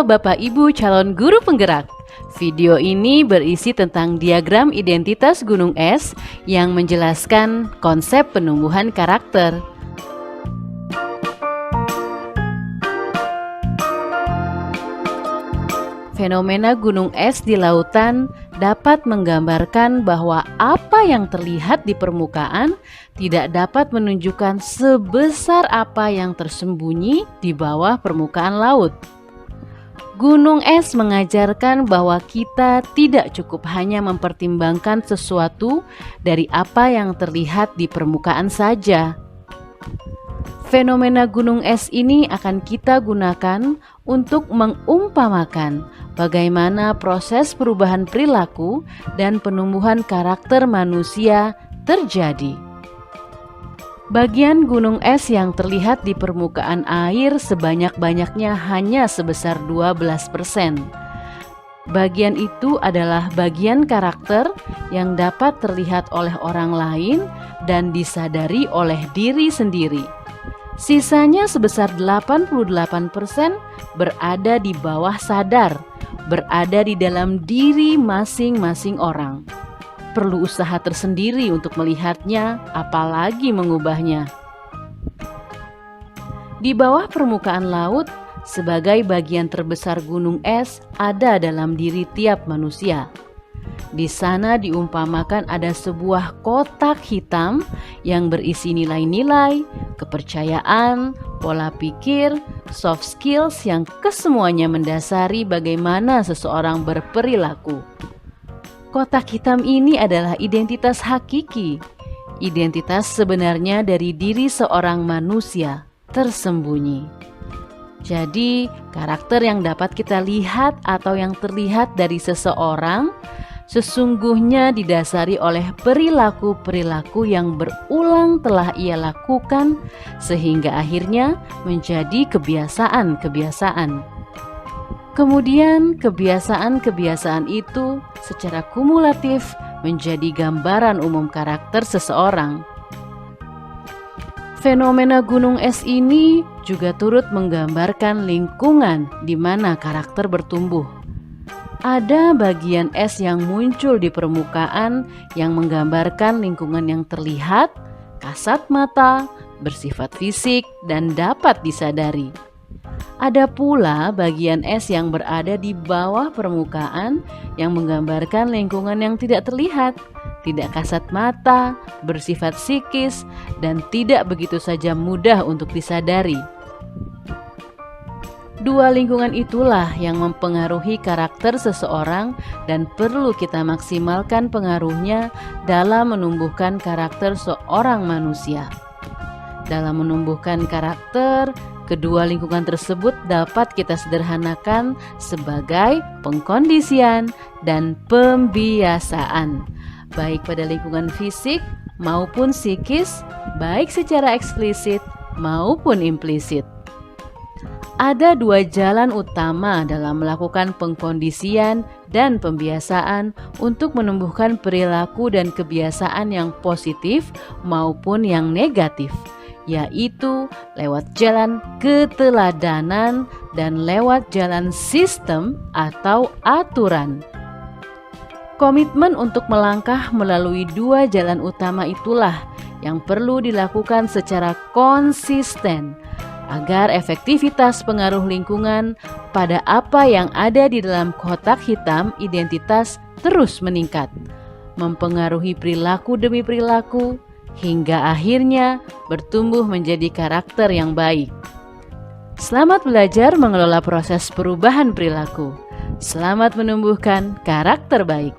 Bapak Ibu calon guru penggerak. Video ini berisi tentang diagram identitas gunung es yang menjelaskan konsep penumbuhan karakter. Fenomena gunung es di lautan dapat menggambarkan bahwa apa yang terlihat di permukaan tidak dapat menunjukkan sebesar apa yang tersembunyi di bawah permukaan laut. Gunung es mengajarkan bahwa kita tidak cukup hanya mempertimbangkan sesuatu dari apa yang terlihat di permukaan saja. Fenomena gunung es ini akan kita gunakan untuk mengumpamakan bagaimana proses perubahan perilaku dan penumbuhan karakter manusia terjadi. Bagian gunung es yang terlihat di permukaan air sebanyak-banyaknya hanya sebesar 12%. Bagian itu adalah bagian karakter yang dapat terlihat oleh orang lain dan disadari oleh diri sendiri. Sisanya sebesar 88% berada di bawah sadar, berada di dalam diri masing-masing orang. Perlu usaha tersendiri untuk melihatnya, apalagi mengubahnya. Di bawah permukaan laut, sebagai bagian terbesar gunung es ada dalam diri tiap manusia. Di sana diumpamakan ada sebuah kotak hitam yang berisi nilai-nilai, kepercayaan, pola pikir, soft skills yang kesemuanya mendasari bagaimana seseorang berperilaku. Kotak hitam ini adalah identitas hakiki, identitas sebenarnya dari diri seorang manusia tersembunyi. Jadi, karakter yang dapat kita lihat atau yang terlihat dari seseorang sesungguhnya didasari oleh perilaku-perilaku yang berulang telah ia lakukan sehingga akhirnya menjadi kebiasaan-kebiasaan. Kemudian kebiasaan-kebiasaan itu secara kumulatif menjadi gambaran umum karakter seseorang. Fenomena gunung es ini juga turut menggambarkan lingkungan di mana karakter bertumbuh. Ada bagian es yang muncul di permukaan yang menggambarkan lingkungan yang terlihat, kasat mata, bersifat fisik, dan dapat disadari. Ada pula bagian es yang berada di bawah permukaan yang menggambarkan lingkungan yang tidak terlihat, tidak kasat mata, bersifat psikis, dan tidak begitu saja mudah untuk disadari. Dua lingkungan itulah yang mempengaruhi karakter seseorang dan perlu kita maksimalkan pengaruhnya dalam menumbuhkan karakter seorang manusia. Dalam menumbuhkan karakter, kedua lingkungan tersebut dapat kita sederhanakan sebagai pengkondisian dan pembiasaan, baik pada lingkungan fisik maupun psikis, baik secara eksplisit maupun implisit. Ada dua jalan utama dalam melakukan pengkondisian dan pembiasaan untuk menumbuhkan perilaku dan kebiasaan yang positif maupun yang negatif, yaitu lewat jalan keteladanan dan lewat jalan sistem atau aturan. Komitmen untuk melangkah melalui dua jalan utama itulah yang perlu dilakukan secara konsisten agar efektivitas pengaruh lingkungan pada apa yang ada di dalam kotak hitam identitas terus meningkat, mempengaruhi perilaku demi perilaku, hingga akhirnya bertumbuh menjadi karakter yang baik. Selamat belajar mengelola proses perubahan perilaku. Selamat menumbuhkan karakter baik.